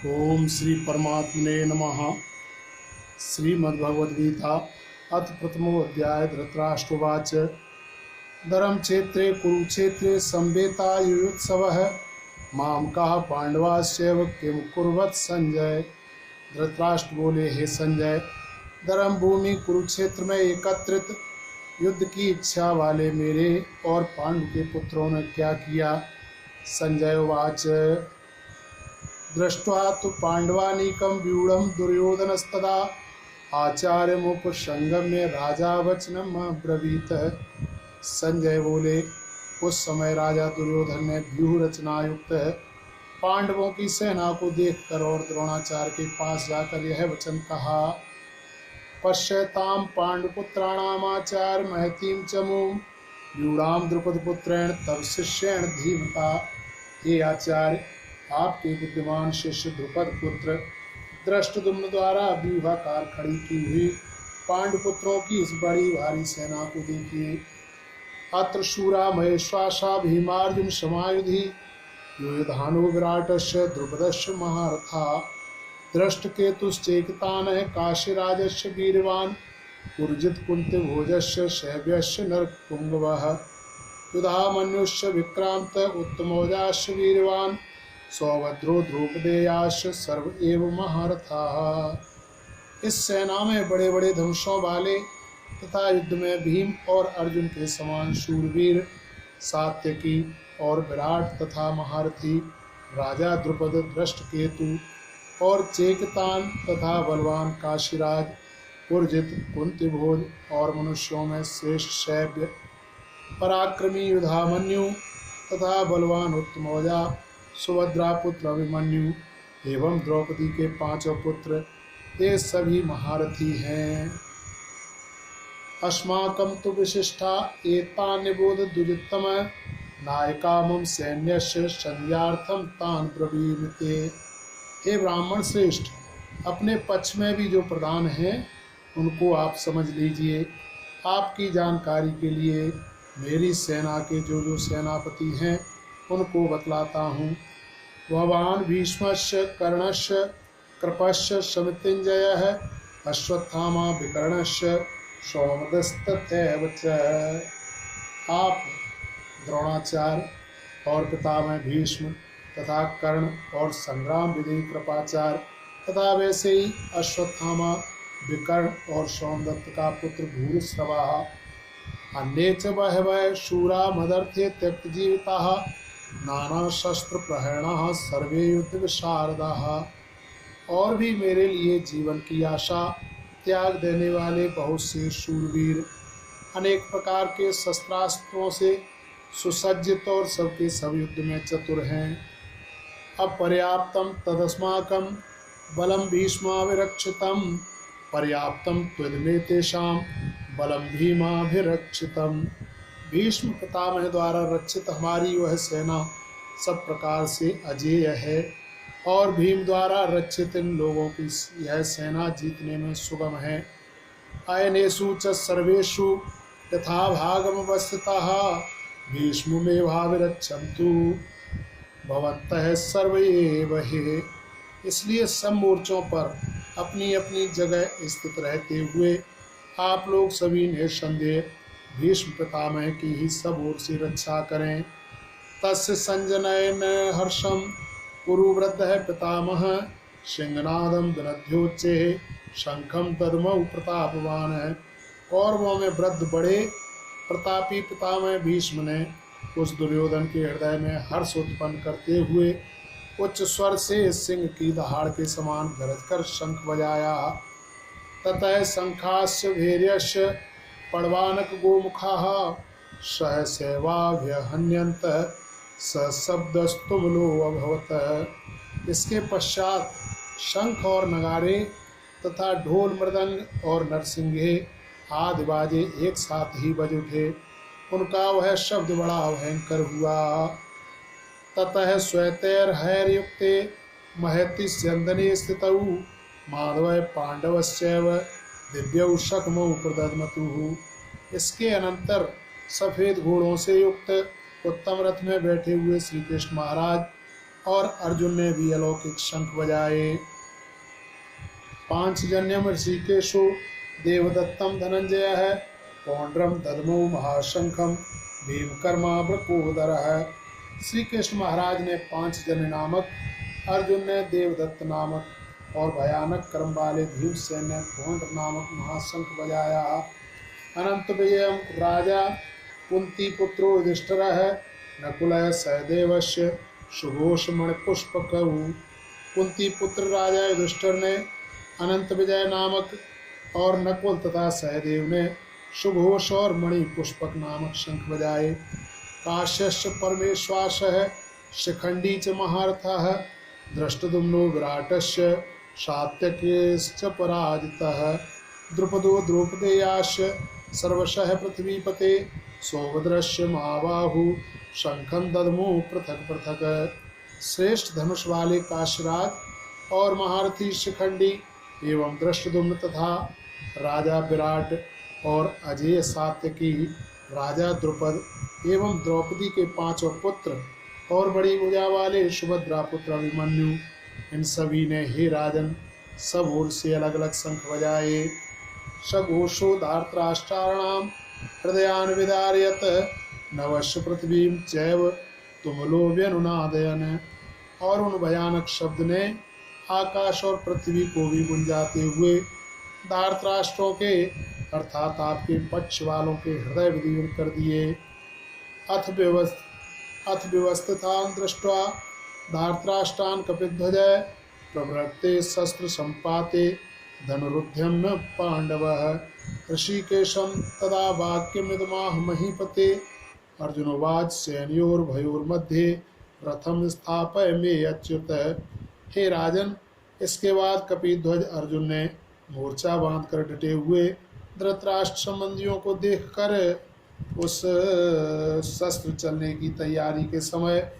ओम श्री परमात्मने नमः। श्रीमद्भगवद्गीता अथ प्रथमो अध्याय। धृतराष्ट्रोवाच धर्म क्षेत्रे कुरुक्षेत्रे संवेतायुत्सवः मामकाः पांडवाश्चैव किम कुर्वत संजय। धृतराष्ट्र बोले, हे संजय, धर्म भूमि कुरुक्षेत्र में एकत्रित युद्ध की इच्छा वाले मेरे और पांडु के पुत्रों ने क्या किया। संजय उवाच दृष्ट्वा तु पांडवानीकं व्यूढ़ं दुर्योधनस्तदा आचार्यमुपसंगम्य राजा वचनम अब्रवीत। संजय बोले, उस समय राजा दुर्योधन ने व्यूह रचना युक्त पांडवों की सेना को देखकर और द्रोणाचार्य के पास जाकर यह वचन कहा। पश्यताम पांडुपुत्राणामाचार्य महतीम चमूम व्यूढ़ाम द्रुपदपुत्रेण तव शिष्येण धीमता। हे आचार्य, आपके बुद्धिमान शिष्य द्रुपद पुत्र धृष्टद्युम्न द्वारा व्यूहाकार खड़ी की हुई पांडुपुत्रों की इस बड़ी भारी सेना को देखिए। अत्र शूरा महेश्वासा भीमार्जुन समायुधि युधानो विराटस्य द्रुपदस्य महारथा दृष्टकेतुश्चैकतानः काशीराजस्य वीरवान् पुरजित कुंती भोजस्य शैव्यस्य नरपुंगवः युधामन्युस्य विक्रांत उत्तमौजास्य वीरवान् सौभद्रो द्रौपदेयाश्च सर्व एव महारथाः। इस सेना में बड़े बड़े धनुषों वाले तथा युद्ध में भीम और अर्जुन के समान शूरवीर सात्यकी और विराट तथा महारथी राजा द्रुपद, दृष्टकेतु और चेकतान तथा बलवान काशीराज, पुरजित, कुंतीभोज और मनुष्यों में श्रेष्ठ शैव्य, पराक्रमी युधामन्यु तथा बलवान उत्तमौजा, सुभद्रा पुत्र अभिमन्यु एवं द्रौपदी के पांचों पुत्र, ये सभी महारथी हैं। अस्माकं तु विशिष्टा एतान्यबोध द्विजोत्तम नायकामं सैन्यस्य संज्ञार्थं तान् ब्रवीमि। हे ब्राह्मण श्रेष्ठ, अपने पक्ष में भी जो प्रधान हैं उनको आप समझ लीजिए। आपकी जानकारी के लिए मेरी सेना के जो सेनापति हैं उनको बतलाता हूँ। भवान भीष्मस्य, कर्णस्य, कृपस्य, समितिंजयः, अश्वत्थामा, विकर्णस्य, सौमदस्तथैव च। आप द्रोणाचार्य और पितामह भीष्म तथा कर्ण और संग्राम विधि कृपाचार्य तथा वैसे ही अश्वत्थामा, विकर्ण और सौमदत्त का पुत्र भूरिश्रवाः, अन्ये च बहवः शूरा मदर्थे त्यक्तजीविताः नाना शस्त्र प्रहरणाः सर्वे युद्ध विशारदाः। और भी मेरे लिए जीवन की आशा त्याग देने वाले बहुत से शूरवीर अनेक प्रकार के शस्त्रास्त्रों से सुसज्जित और सबके सब युद्ध में चतुर हैं। अपर्याप्तम तदस्माकं बलम भीष्माभिरक्षितम पर्याप्तम त्वदमे तेषां बलम भीमाभिरक्षितम। भीष्म पितामह द्वारा रक्षित हमारी वह सेना सब प्रकार से अजेय है और भीम द्वारा रक्षित इन लोगों की यह सेना जीतने में सुगम है। अयनेषु च सर्वेषु यथा भागमवस्थिताः भीष्ममेवाभिरक्षन्तु भवन्तः सर्वे एव हे। इसलिए सब मोर्चों पर अपनी अपनी जगह स्थित रहते हुए आप लोग सभी निसंदेह भीष्म पितामह की ही सब ओर से रक्षा करें। तस्य संजनयन हर्षम कुरुवृद्धः पितामह सिंहनादम विनद्योच्चे शंखम तदमौ प्रतापवान। कौरवों में वृद्ध बड़े प्रतापी पितामह भीष्म ने उस दुर्योधन के हृदय में हर्ष उत्पन्न करते हुए उच्च स्वर से सिंह की दहाड़ के समान गरजकर शंख बजाया। ततः शंखास्य भैर्यस्य पड़वानक गोमुखाः सहसैवाभ्यहन्यन्तः सशब्दस्तुमुलो अभवत्। इसके पश्चात शंख और नगारे तथा ढोल, मृदंग और नरसिंगे आदि बाजे एक साथ ही बज उठे। उनका वह शब्द बड़ा भयंकर हुआ। ततः श्वेतैर्हैर्युक्ते महति स्यन्दने स्थितौ माधवः पांडवस्यैव दिव्यौ शक्मौ प्रदद्मतुः। इसके अनंतर सफेद घोड़ों से युक्त उत्तम रथ में बैठे हुए श्री कृष्ण महाराज और अर्जुन ने भी अलौकिक शंख बजाए। पांचजन्यम ऋषिकेशु देवदत्तम धनंजय पौंड्रम दधमो महाशंखम भीमकर्मा वृकोदर। श्री कृष्ण महाराज ने पांचजन्य नामक, अर्जुन ने देवदत्त नामक और भयानक कर्म वाले भीमसेन ने पौंड्र नामक महाशंख बजाया। अनंत विजय राजा कुंती पुत्रो युधिष्ठिर नकुल सहदेवस्य सुघोष मणिपुष्पक। कुंती पुत्र राजा युधिष्ठिर ने अनंत विजय नामक और नकुल तथा सहदेव ने सुघोष और मणि पुष्पक नामक शंख बजाए। काश्यश्च परमेश्वास शिखंडी च महारथः दृष्टदुम्नो विराटस्य सात्यक्यश्च पराजितः। द्रुपदो द्रौपदेयाश्च सर्वशः पृथ्वीपते सौभद्रस्य महाबाहु शंखं दद्मो पृथक पृथक। श्रेष्ठ धनुष वाले काशीराज और महारथी शिखंडी एवं दृष्टदुम्न तथा राजा विराट और अजेय सात्यकी, राजा द्रुपद एवं द्रौपदी के पांचों पुत्र और बड़ी भुजा वाले सुभद्रा पुत्र अभिमन्यु, इन सभी ने हे राजन सब ओर से अलग अलग शंख बजाए। सघोषो धार्तराष्ट्राणाम हृदयान विदारयत नवश्य पृथ्वीं चैव तुमलो व्यनुनादयन। और उन भयानक शब्द ने आकाश और पृथ्वी को भी गुंजाते हुए धार्तराष्ट्रों के अर्थात आपके पक्ष वालों के हृदय विदीर्ण कर दिए। अथ व्यवस्थितान् दृष्ट्वा धार्तराष्ट्रान् कपिध्वजः प्रवृत्ते शस्त्र संपाते धनुरुद्यम्य पांडवः। ऋषिकेशं तदा वाक्यमिदमाह महीपते अर्जुनोवाच सेनयोर्भयोर्मध्ये रथम स्थापय मे अच्युत। हे राजन, इसके बाद कपिध्वज अर्जुन ने मोर्चा बांधकर डटे हुए धृतराष्ट्र संबंधियों को देखकर उस शस्त्र चलने की तैयारी के समय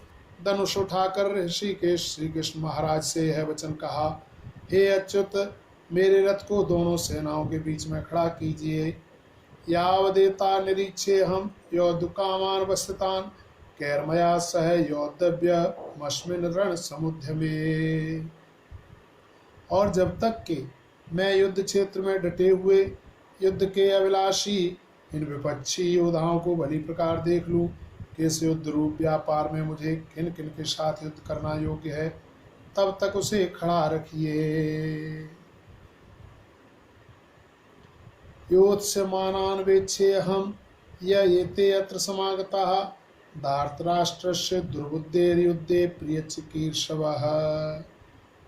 धनुष उठाकर ऋषिकेश श्री कृष्ण महाराज से यह वचन कहा, हे अच्युत, मेरे रथ को दोनों सेनाओं के बीच में खड़ा कीजिए। यावदेता निरीक्षे हम योद्धुकामान वस्तान कैर्मया सह योद्धव्य मस्मिन रण समुद्र में। और जब तक कि मैं युद्ध क्षेत्र में डटे हुए युद्ध के अभिलाषी इन विपक्षी योद्धाओं को भली प्रकार देख लूं कि इस युद्ध रूप व्यापार में मुझे किन किन के साथ युद्ध करना योग्य है, तब तक उसे खड़ा रखिए। योत्स्यमानान्वेक्षेऽहं य एते अत्र समागताः धार्तराष्ट्रस्य दुर्बुद्धेर्युद्धे प्रियचिकीर्षवः।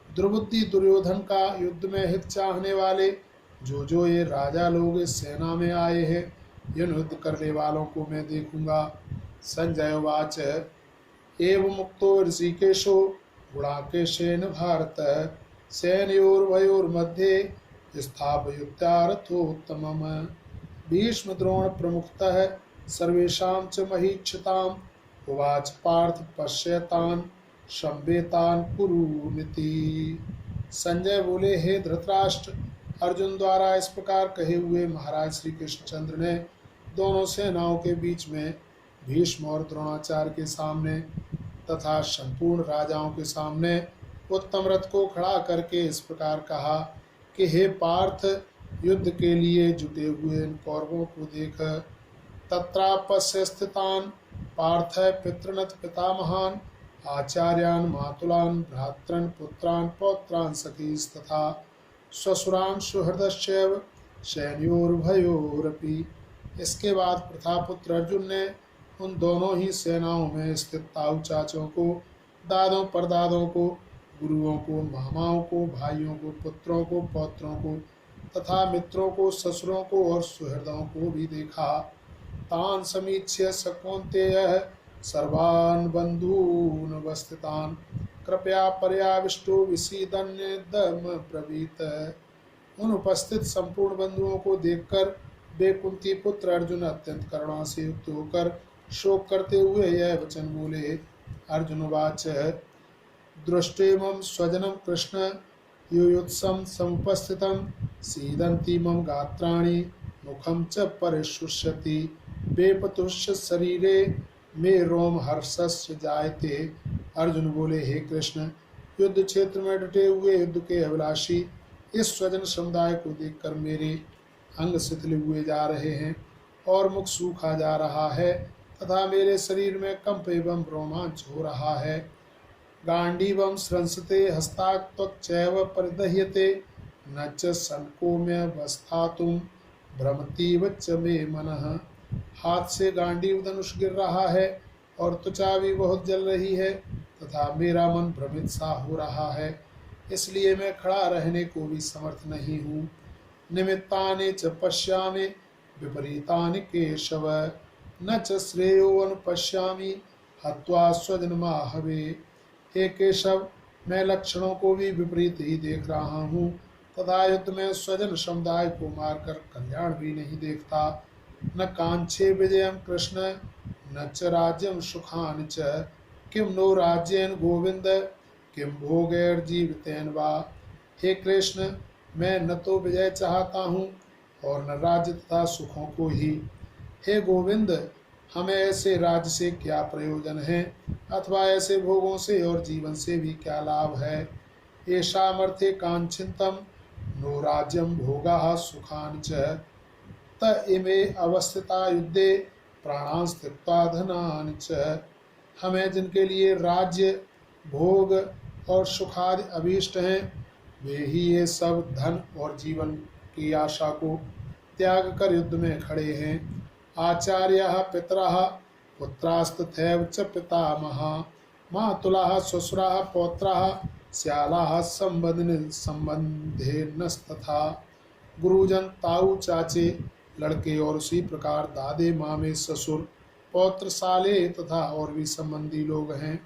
दुर्बुद्धि दुर्योधन का युद्ध में हित चाहने वाले जो ये राजा लोग इस सेना में आए हैं, इन युद्ध करने वालों को मैं देखूंगा। संजय वाच एवं मुक्तो ऋषिकेशो गुणाकेशेन भारत सेनयोर्भयोर्मध्ये स्थापयुक्तारथोत्तमम्। भीष्म द्रोण प्रमुखतः सर्वेषां च महीक्षिताम् उवाच पार्थ पश्यतान् संवेतान् कुरुनिति। संजय बोले, हे धृतराष्ट्र, अर्जुन द्वारा इस प्रकार कहे हुए महाराज श्री कृष्णचंद्र ने दोनों सेनाओं के बीच में भीष्म और द्रोणाचार्य के सामने तथा संपूर्ण राजाओं के सामने उत्तम रथ को खड़ा करके इस प्रकार कहा कि हे पार्थ, युद्ध के लिए जुटे हुए इन कौरवों को देख। तत्रापस्य स्थितान पार्थ पितृनथ पितामहान आचार्यान मातुलान भ्रातृन पुत्रान पौत्रान सखीस्तथा स्वसुरान सुहृदश्चैव सैन्योर्भयोरपि। इसके बाद प्रथापुत्र अर्जुन ने उन दोनों ही सेनाओं में स्थित ताऊ चाचों को, दादों परदादों को, गुरुओं को, मामाओं को, भाइयों को, पुत्रों को, पौत्रों को तथा मित्रों को, ससुरों को और सुहृदों को भी देखा। तान समीक्ष्य सकौन्तेयः सर्वान् बन्धून् वस्थितान् कृपया पर्याविष्टो विसीदन्यदम ब्रवीत। उन उपस्थित संपूर्ण बंधुओं को देखकर वे कुंती पुत्र अर्जुन अत्यंत करुणा से युक्त होकर शोक करते हुए यह वचन बोले। अर्जुन वाच दृष्टेमं स्वजनं कृष्ण युयुत्सं समुपस्थितं सीदन्ति मम गात्राणि मुखं च परिशुष्यति वेपतुश्च शरीरे मे रोम हर्षस्य जायते अर्जुन बोले, हे कृष्ण, युद्ध क्षेत्र में डटे हुए युद्ध के अभिलाषी इस स्वजन समुदाय को देखकर मेरे अंग शिथिल हुए जा रहे हैं और मुख सूखा जा रहा है तथा मेरे शरीर में कंप एवं रोमांच हो रहा है। गांडीवं स्रंसते हस्ताक्त्वक्चैव परिदह्यते न च संकोम्यवस्थातुं भ्रमतीव च मे मनः। हाथ से गांडीव धनुष गिर रहा है और त्वचा भी बहुत जल रही है तथा मेरा मन भ्रमित सा हो रहा है, इसलिए मैं खड़ा रहने को भी समर्थ नहीं हूँ। निमित्तानि च पश्यामि विपरीतानि केशव न च श्रेयो अनुपश्यामि हत्वा स्वजनमाहवे। हे केशव, मैं लक्षणों को भी विपरीत ही देख रहा हूँ तथा युद्ध में स्वजन समुदाय को मारकर कल्याण भी नहीं देखता। न कांक्षे विजयम कृष्ण न च राज्यम सुखानि च किम नो राज्येन गोविंद किम भोगैर्जीवितेन वा। हे कृष्ण, मैं न तो विजय चाहता हूँ और न राज्य तथा सुखों को ही। हे गोविंद, हमें ऐसे राज्य से क्या प्रयोजन है अथवा ऐसे भोगों से और जीवन से भी क्या लाभ है। येषामर्थे कांक्षितम नो राज्यम भोगाः सुखानि च त इमे अवस्थिता युद्धे प्राणांस त्यक्त्वा धनानि च। हमें जिनके लिए राज्य भोग और सुखादि अभीष्ट हैं, वे ही ये सब धन और जीवन की आशा को त्याग कर युद्ध में खड़े हैं। आचार्याः पितरः पुत्रास्तथैव च पितामहा मातुलाः श्वशुराः पौत्राः श्यालाः संबंधिनस्तथा। गुरुजन, ताऊ, चाचे, लड़के और उसी प्रकार दादे, मामे, ससुर, पौत्र, साले तथा और भी संबंधी लोग हैं।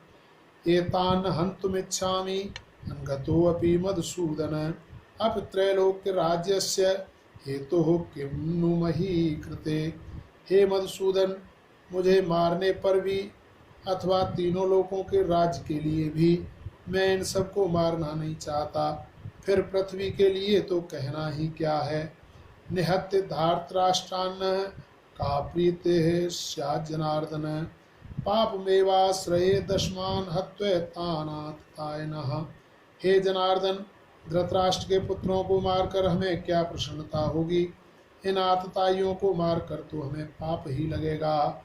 एतान हन्तुमिच्छामि अनगतोऽपि मधुसूदन अपि त्रैलोक्य राज्यस्य हेतुः किं नु मही कृते। हे मधुसूदन, मुझे मारने पर भी अथवा तीनों लोकों के राज्य के लिए भी मैं इन सबको मारना नहीं चाहता, फिर पृथ्वी के लिए तो कहना ही क्या है। निहत्य धार्तराष्ट्रान्न का प्रीते स्यात् जनार्दन पापमेवाश्रये दशमान हत्वैतानाततायनः। हे जनार्दन, धृतराष्ट्र के पुत्रों को मारकर हमें क्या प्रसन्नता होगी, इन आतताइयों को मारकर तो हमें पाप ही लगेगा।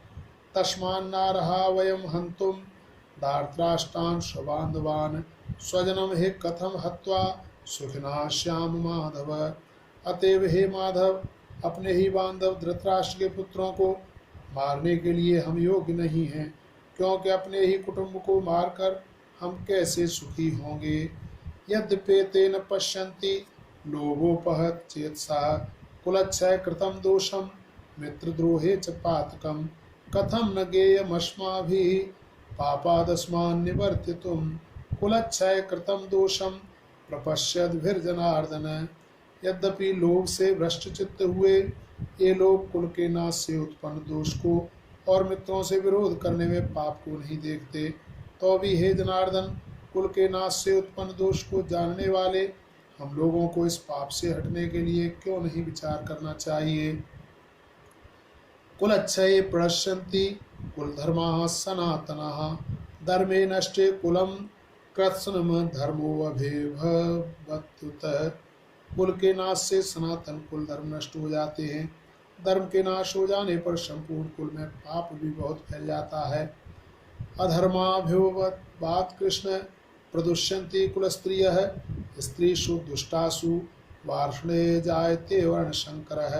तस्मान्नार्हा वयम हन्तुम धार्तराष्ट्रान् स्वबान्धवान् स्वजनम हे कथम हत्वा सुखिना श्याम माधव। अतएव हे माधव, अपने ही बांधव धृतराष्ट्र के पुत्रों को मारने के लिए हम योग्य नहीं हैं, क्योंकि अपने ही कुटुंब को मारकर हम कैसे सुखी होंगे। यद्यपेते न पश्यन्ति लोभोपहत चेतसा कुलक्षय कृतं दोषम मित्रद्रोहे च पातकम कथम न गेयमस्माभिः पापादस्मान् निवर्तितुम कुलक्षय कृतं दोषम प्रपश्यद्भिर्जनार्दन। यद्यपि लोभ से भ्रष्ट चित्त हुए ये लोग कुल के नाश से उत्पन्न दोष को और मित्रों से विरोध करने में पाप को नहीं देखते, तो भी हे जनार्दन, कुल के नाश से उत्पन्न दोष को जानने वाले हम लोगों को इस पाप से हटने के लिए क्यों नहीं विचार करना चाहिए। कुलक्षये प्रणश्यन्ति कुलधर्माः सनातनाः धर्मे नष्टे कुलम कृत्स्नम धर्मोऽभिभवत्युत। कुल के नाश से सनातन कुल धर्म नष्ट हो जाते हैं, धर्म के नाश हो जाने पर संपूर्ण कुल में पाप भी बहुत फैल जाता है। अधर्माभ्युपवाद कृष्ण प्रदुष्यन्ति कुल स्त्रियः स्त्रीषु दुष्टासु वार्ष्णे जायते वर्ण शंकरः।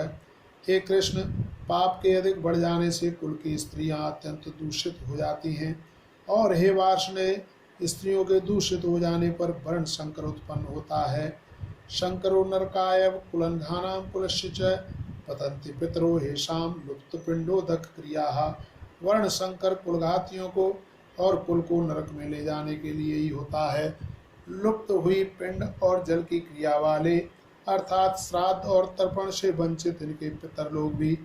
हे कृष्ण, पाप के अधिक बढ़ जाने से कुल की स्त्रियां अत्यंत दूषित हो जाती हैं, और हे वार्ष्णे, स्त्रियों के दूषित हो जाने पर वर्ण शंकर उत्पन्न होता है। शंकरो नरकाय कुलंघानां कुलस्य च पतन्ति पितरो हेषां लुप्त पिंडोदक क्रियाः। वर्ण शंकर कुलघातियों को और कुल को नरक में ले जाने के लिए ही होता है। लुप्त हुई पिंड और जल की क्रिया वाले अर्थात श्राद्ध और तर्पण से वंचित इनके पितर लोग भी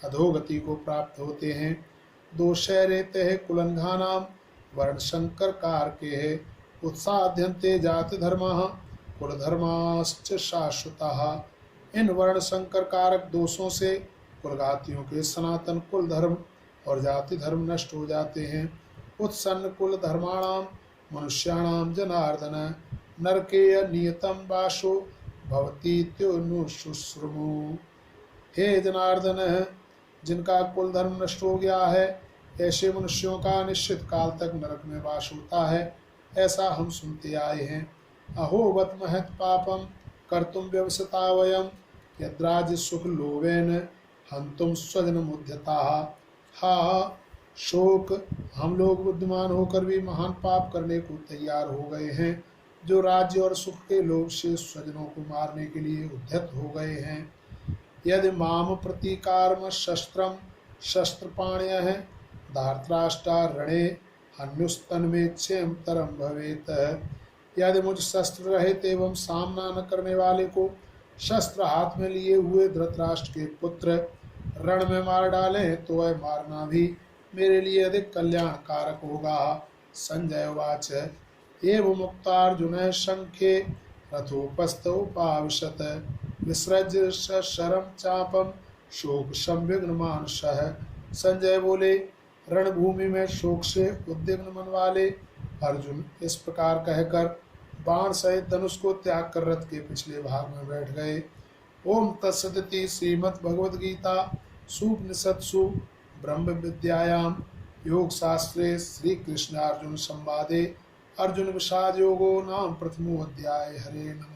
अधोगति को प्राप्त होते हैं। दोषै रेते कुलंघानां वर्ण शंकर कारके है उत्साध्यन्ते जाति धर्माः कुल धर्माश्च शाश्वताः। इन वर्ण संकर कारक दोषों से कुलघातियों के सनातन कुल धर्म और जाति धर्म नष्ट हो जाते हैं। उत्सन्न कुल धर्माणाम मनुष्याणां जनार्दन नरके नियतं वासो भवतीत्युनुशुश्रुमु। हे जनार्दन, जिनका कुल धर्म नष्ट हो गया है, ऐसे मनुष्यों का निश्चित काल तक नरक में वास होता है, ऐसा हम सुनते आए हैं। अहोवत महत् पापम कर्तुम व्यवसता वयम यद्राज सुख लोभेन हंतुम स्वजनमुद्यता। हा शोक, हम लोग बुद्धिमान होकर भी महान पाप करने को तैयार हो गए हैं, जो राज्य और सुख के लोभ से स्वजनों को मारने के लिए उद्यत हो गए हैं। यदि माम प्रतीकारम शस्त्रम शस्त्रपाण्यः धार्तराष्ट्रा रणे हन्युस्तन में क्षेम तरम भवेत। यदि मुझ शस्त्र रहित एवं सामना न करने वाले को शस्त्र हाथ में लिए हुए धृतराष्ट्र के पुत्र रण में मार डालें तो वह मारना भी मेरे लिए अधिक कल्याणकारक होगा। संजय उवाच एवं मुक्तार्जुन शंखे रथोपस्थ उपाविशत विसृज शरम चापम शोक संविघ्न मानसः। संजय बोले, रणभूमि में शोक से उद्विग्न मन वाले अर्जुन इस प्रकार कहकर बाण सहित धनुष को त्याग कर रथ के पिछले भाग में बैठ गए। ओम तत्सदिति श्रीमद्भगवद गीता सुपनिषत्सु ब्रह्म विद्यायाम योग शास्त्रे श्री कृष्णार्जुन संवादे अर्जुन विषाद योगो नाम प्रथमो अध्याय। हरे नमः।